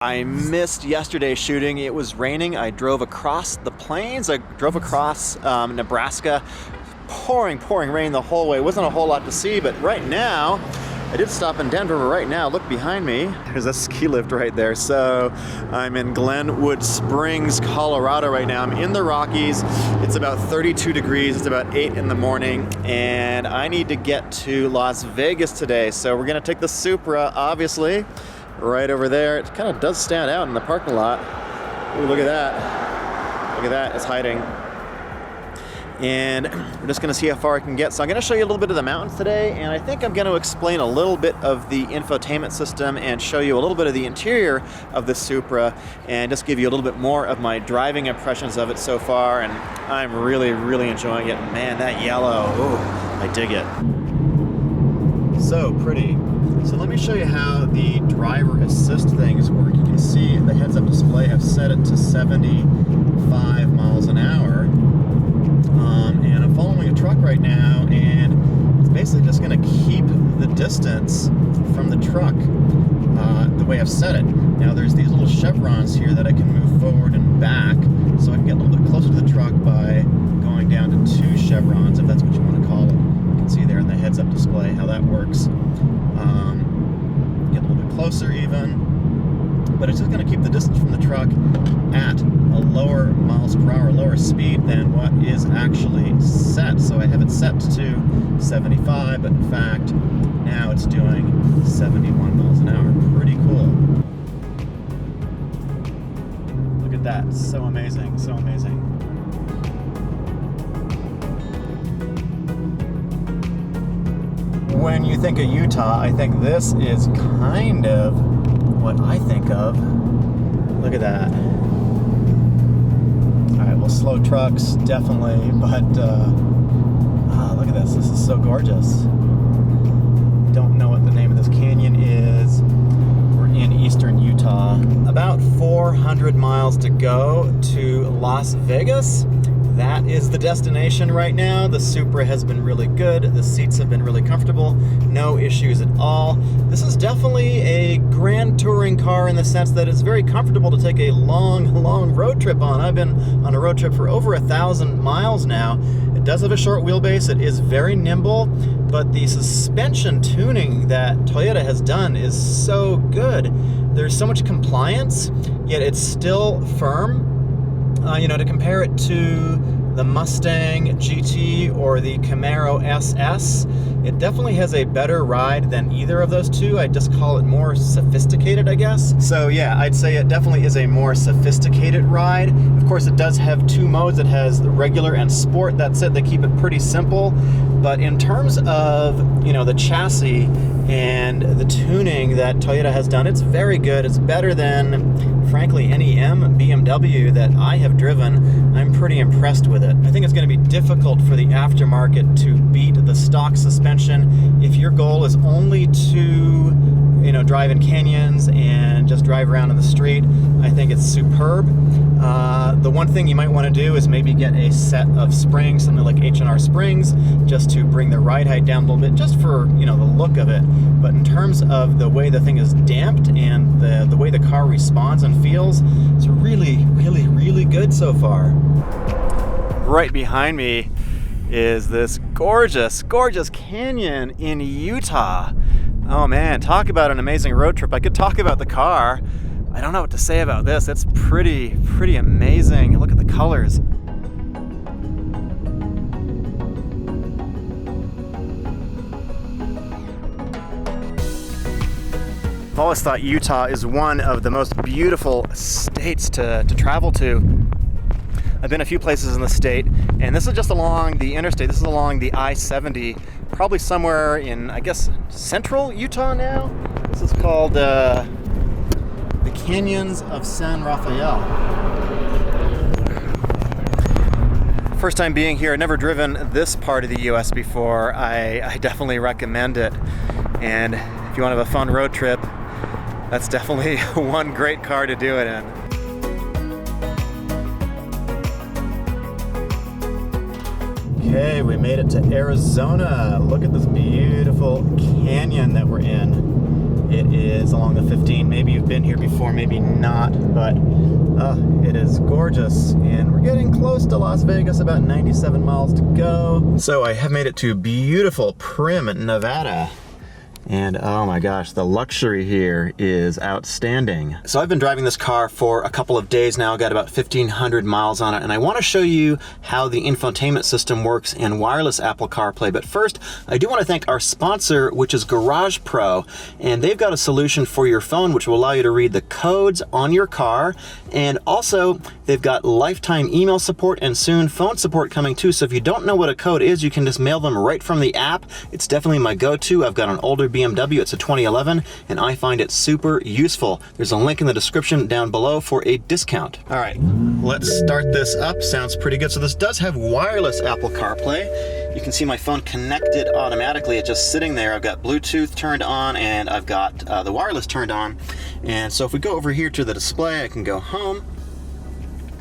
I missed yesterday's shooting. It was raining. I drove across the plains. I drove across Nebraska. Pouring rain the whole way. Wasn't a whole lot to see, but right now, I did stop in Denver, but right now, look behind me. There's a ski lift right there. So I'm in Glenwood Springs, Colorado right now. I'm in the Rockies. It's about 32 degrees. It's about 8 in the morning, and I need to get to Las Vegas today. So we're gonna take the Supra, obviously, right over there. It kind of does stand out in the parking lot. Ooh, look at that. Look at that, it's hiding. And we're just gonna see how far I can get. So I'm gonna show you a little bit of the mountains today, and I think I'm gonna explain a little bit of the infotainment system and show you a little bit of the interior of the Supra and just give you a little bit more of my driving impressions of it so far. And I'm really enjoying it. Man, that yellow, ooh, I dig it. So pretty. So let me show you how the driver assist things work. You can see the heads-up display have set it to 75 miles an hour. And I'm following a truck right now, and it's basically just going to keep the distance from the truck the way I've set it. Now there's these little chevrons here that I can move forward and back, so I can get a little bit closer to the truck by going down to 2 chevrons, if that's what you want to call it. You can see there in the heads-up display how that works. Get a little bit closer even, but it's just going to keep the distance from the truck at a lower miles per hour, lower speed than what is actually set. So I have it set to 75, but in fact, now it's doing 71 miles an hour. Pretty cool. Look at that, so amazing, so amazing. When you think of Utah, I think this is kind of what I think of. Look at that. All right, well, slow trucks, definitely, but look at this. This is so gorgeous. Don't know what the name of this canyon is. We're in eastern Utah. About 400 miles to go to Las Vegas. That is the destination right now. The Supra has been really good. The seats have been really comfortable. No issues at all. This is definitely a grand touring car in the sense that it's very comfortable to take a long road trip on. I've been on a road trip for over 1,000 miles now. It does have a short wheelbase. It is very nimble, but the suspension tuning that Toyota has done is so good. There's so much compliance, yet it's still firm. To compare it to the Mustang GT or the Camaro SS, it definitely has a better ride than either of those two. I just call it more sophisticated, I guess. So yeah, I'd say it definitely is a more sophisticated ride. Of course, it does have 2 modes. It has the regular and sport. That's it. They keep it pretty simple. But in terms of, the chassis and the tuning that Toyota has done, it's very good. It's better than, frankly, any BMW that I have driven. I'm pretty impressed with it. I think it's going to be difficult for the aftermarket to beat the stock suspension. If your goal is only to, drive in canyons and just drive around in the street, I think it's superb. The one thing you might want to do is maybe get a set of springs, something like H&R springs, just to bring the ride height down a little bit, just for, the look of it. But in terms of the way the thing is damped and the way the car responds and feels, it's really good so far. Right behind me is this gorgeous canyon in Utah. Oh man, talk about an amazing road trip. I could talk about the car. I don't know what to say about this. It's pretty amazing. Look at the colors. I've always thought Utah is one of the most beautiful states to travel to. I've been a few places in the state, and this is just along the interstate. This is along the I-70, probably somewhere in, I guess, central Utah now. This is called the Canyons of San Rafael. First time being here. I've never driven this part of the U.S. before. I definitely recommend it. And if you want to have a fun road trip, that's definitely one great car to do it in. Okay, we made it to Arizona. Look at this beautiful canyon that we're in. It is along the 15. Maybe you've been here before, maybe not, but it is gorgeous. And we're getting close to Las Vegas, about 97 miles to go. So I have made it to beautiful Primm, Nevada. And oh my gosh, the luxury here is outstanding. So I've been driving this car for a couple of days now, got about 1,500 miles on it, and I want to show you how the infotainment system works in wireless Apple CarPlay. But first, I do want to thank our sponsor, which is Garage Pro, and they've got a solution for your phone which will allow you to read the codes on your car, and also they've got lifetime email support and soon phone support coming too. So if you don't know what a code is, you can just mail them right from the app. It's definitely my go-to. I've got an older BMW, it's a 2011, and I find it super useful. There's a link in the description down below for a discount. All right, let's start this up. Sounds pretty good. So this does have wireless Apple CarPlay. You can see my phone connected automatically. It's just sitting there. I've got Bluetooth turned on, and I've got the wireless turned on. And so if we go over here to the display, I can go home.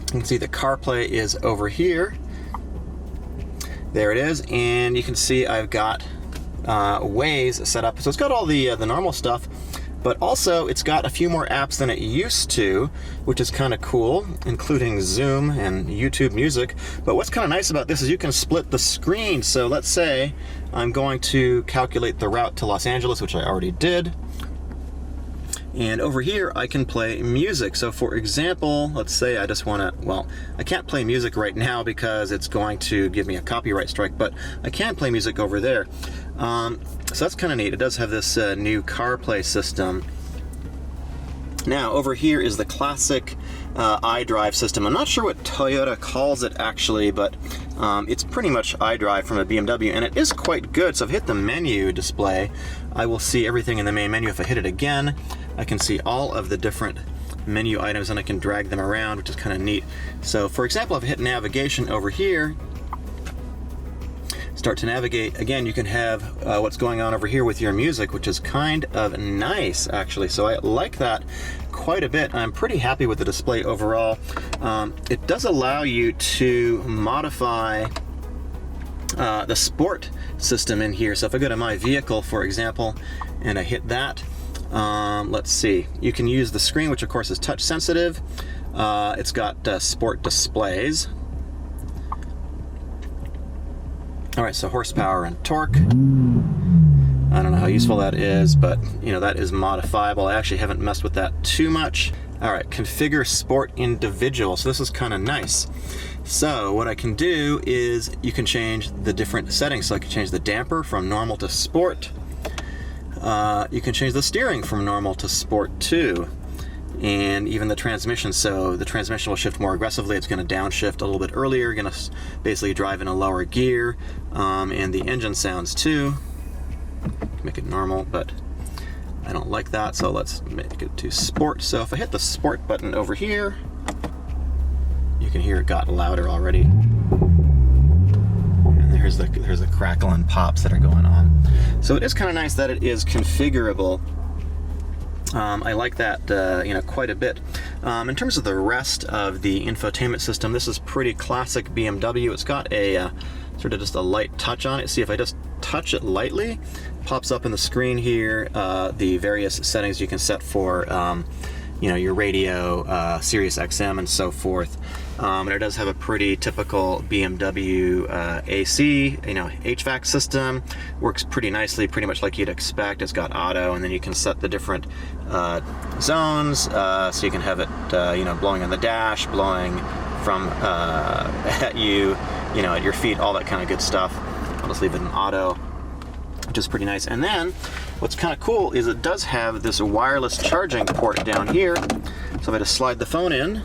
You can see the CarPlay is over here. There it is, and you can see I've got Waze set up. So it's got all the normal stuff, but also it's got a few more apps than it used to, which is kind of cool, including Zoom and YouTube Music. But what's kind of nice about this is you can split the screen. So let's say I'm going to calculate the route to Los Angeles, which I already did. And over here, I can play music. So for example, let's say I just want to, well, I can't play music right now because it's going to give me a copyright strike, but I can play music over there. So that's kind of neat. It does have this new CarPlay system. Now, over here is the classic iDrive system. I'm not sure what Toyota calls it actually, but it's pretty much iDrive from a BMW, and it is quite good. So if I hit the menu display, I will see everything in the main menu. If I hit it again, I can see all of the different menu items, and I can drag them around, which is kind of neat. So for example, if I hit navigation over here, start to navigate, again, you can have what's going on over here with your music, which is kind of nice actually. So I like that quite a bit. I'm pretty happy with the display overall. It does allow you to modify the sport system in here. So if I go to my vehicle, for example, and I hit that, let's see, you can use the screen, which of course is touch sensitive. It's got sport displays. All right, so horsepower and torque. I don't know how useful that is, but you know, that is modifiable. I actually haven't messed with that too much. All right, configure sport individual. So this is kind of nice. So what I can do is you can change the different settings. So I can change the damper from normal to sport. You can change the steering from normal to sport too. And even the transmission. So the transmission will shift more aggressively. It's going to downshift a little bit earlier. You're going to basically drive in a lower gear. And the engine sounds too. Make it normal, but I don't like that. So let's make it to sport. So if I hit the sport button over here, you can hear it got louder already. And there's the crackle and pops that are going on. So it is kind of nice that it is configurable. I like that you know, quite a bit. In terms of the rest of the infotainment system, this is pretty classic BMW. It's got a sort of just a light touch on it. See, if I just touch it lightly, pops up in the screen here the various settings you can set for you know, your radio, Sirius XM, and so forth. And it does have a pretty typical BMW AC, you know, HVAC system. Works pretty nicely, pretty much like you'd expect. It's got auto, and then you can set the different zones, so you can have it, you know, blowing on the dash, blowing from at you, you know, at your feet, all that kind of good stuff. I'll just leave it in auto, which is pretty nice. And then what's kind of cool is it does have this wireless charging port down here. So if I just slide the phone in,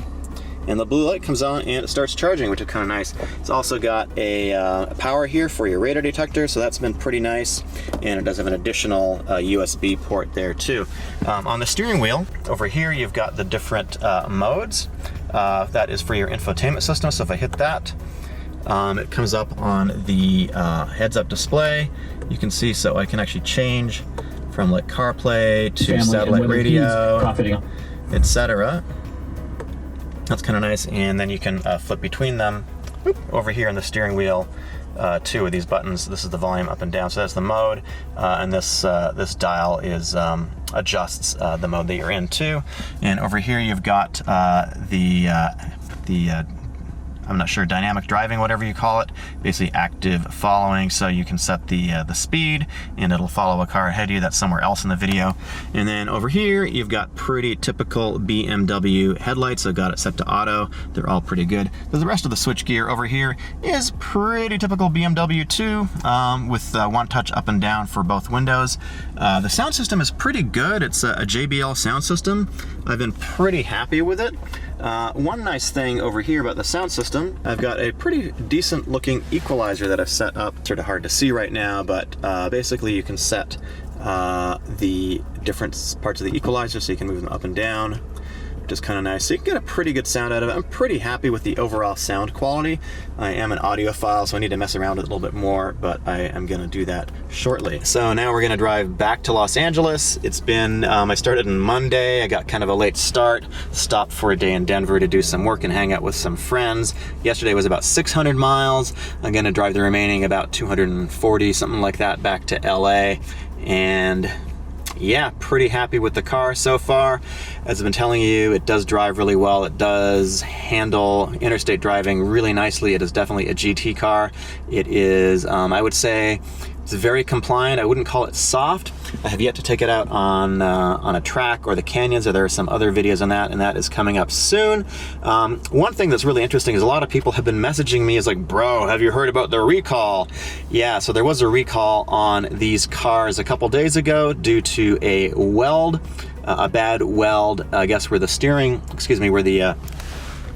and the blue light comes on and it starts charging, which is kind of nice. It's also got a power here for your radar detector, so that's been pretty nice. And it does have an additional USB port there too. On the steering wheel over here, you've got the different modes. That is for your infotainment system. So if I hit that, it comes up on the heads-up display. You can see, so I can actually change from like CarPlay to family satellite radio, etc. That's kind of nice. And then you can flip between them over here on the steering wheel two of these buttons. This is the volume up and down, so that's the mode, and this dial is adjusts the mode that you're in too. And over here you've got the I'm not sure, dynamic driving, whatever you call it, basically active following, so you can set the speed and it'll follow a car ahead of you that's somewhere else in the video. And then over here you've got pretty typical BMW headlights. I've got it set to auto. They're all pretty good. The rest of the switch gear over here is pretty typical BMW too, with one touch up and down for both windows. The sound system is pretty good. It's a JBL sound system. I've been pretty happy with it. One nice thing over here about the sound system, I've got a pretty decent looking equalizer that I've set up. Sort of hard to see right now, but basically you can set the different parts of the equalizer so you can move them up and down, which is kind of nice. So you can get a pretty good sound out of it. I'm pretty happy with the overall sound quality. I am an audiophile, so I need to mess around with it a little bit more, but I am gonna do that shortly. So now we're gonna drive back to Los Angeles. It's been, I started on Monday. I got kind of a late start, stopped for a day in Denver to do some work and hang out with some friends. Yesterday was about 600 miles. I'm gonna drive the remaining about 240, something like that, back to LA. And yeah, pretty happy with the car so far. As I've been telling you, it does drive really well. It does handle interstate driving really nicely. It is definitely a GT car. It is, I would say, it's very compliant. I wouldn't call it soft. I have yet to take it out on a track or the canyons, or there are some other videos on that, and that is coming up soon. One thing that's really interesting is a lot of people have been messaging me is like, bro, have you heard about the recall? Yeah, so there was a recall on these cars a couple days ago due to a weld, a bad weld, I guess where the steering, where the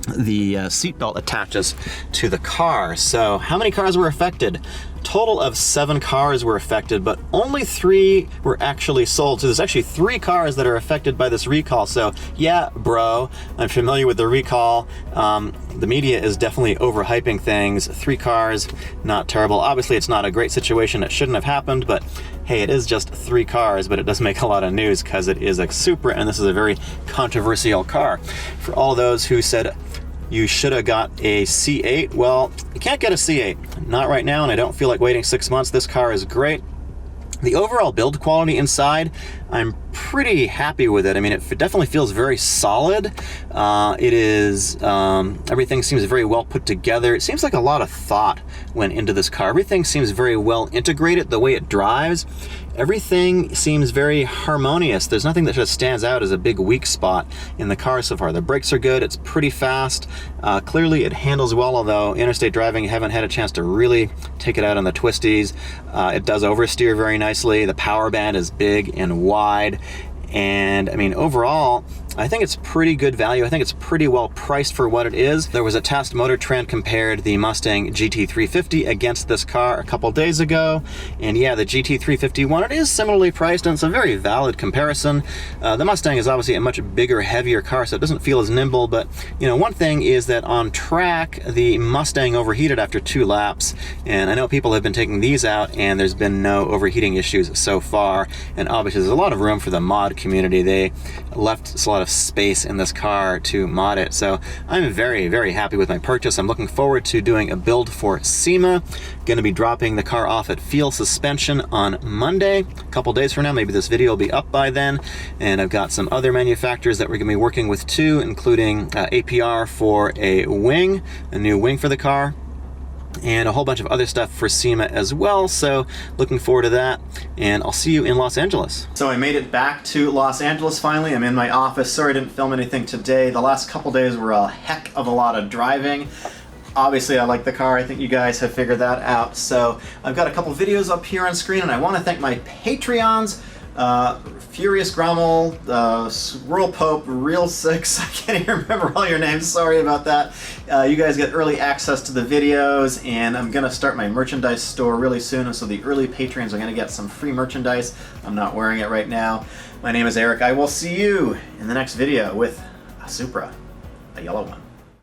seatbelt attaches to the car. So how many cars were affected? Total of 7 cars were affected, but only 3 were actually sold. So there's actually 3 cars that are affected by this recall. So yeah, bro, I'm familiar with the recall. The media is definitely overhyping things. 3 cars, not terrible. Obviously it's not a great situation. It shouldn't have happened, but hey, it is just 3 cars, but it does make a lot of news because it is a Supra, and this is a very controversial car. For all those who said you should have got a C8, well, you can't get a C8. Not right now, and I don't feel like waiting 6 months. This car is great. The overall build quality inside, I'm pretty happy with it. I mean, it definitely feels very solid. It is, everything seems very well put together. It seems like a lot of thought went into this car. Everything seems very well integrated, the way it drives. Everything seems very harmonious. There's nothing that just stands out as a big weak spot in the car so far. The brakes are good, it's pretty fast. Clearly it handles well, although interstate driving, you haven't had a chance to really take it out on the twisties. It does oversteer very nicely. The power band is big and wide. And I mean, overall, I think it's pretty good value. I think it's pretty well priced for what it is. There was a test Motor Trend compared the Mustang GT350 against this car a couple days ago. And yeah, the GT351, it is similarly priced, and it's a very valid comparison. The Mustang is obviously a much bigger, heavier car, so it doesn't feel as nimble. But you know, one thing is that on track, the Mustang overheated after 2 laps. And I know people have been taking these out, and there's been no overheating issues so far. And obviously there's a lot of room for the mod community. They left a lot of space in this car to mod it. So I'm very, very happy with my purchase. I'm looking forward to doing a build for SEMA. Going to be dropping the car off at Field Suspension on Monday, a couple days from now. Maybe this video will be up by then. And I've got some other manufacturers that we're going to be working with too, including APR for a wing, a new wing for the car, and a whole bunch of other stuff for SEMA as well. So looking forward to that, and I'll see you in Los Angeles. So I made it back to Los Angeles finally. I'm in my office. Sorry I didn't film anything today. The last couple days were a heck of a lot of driving. Obviously I like the car. I think you guys have figured that out. So I've got a couple videos up here on screen, and I want to thank my Patreons. Furious Grommel, Rural Pope, Real 6, I can't even remember all your names, sorry about that. You guys get early access to the videos, and I'm going to start my merchandise store really soon, and so the early patrons are going to get some free merchandise. I'm not wearing it right now. My name is Eric. I will see you in the next video with a Supra, a yellow one.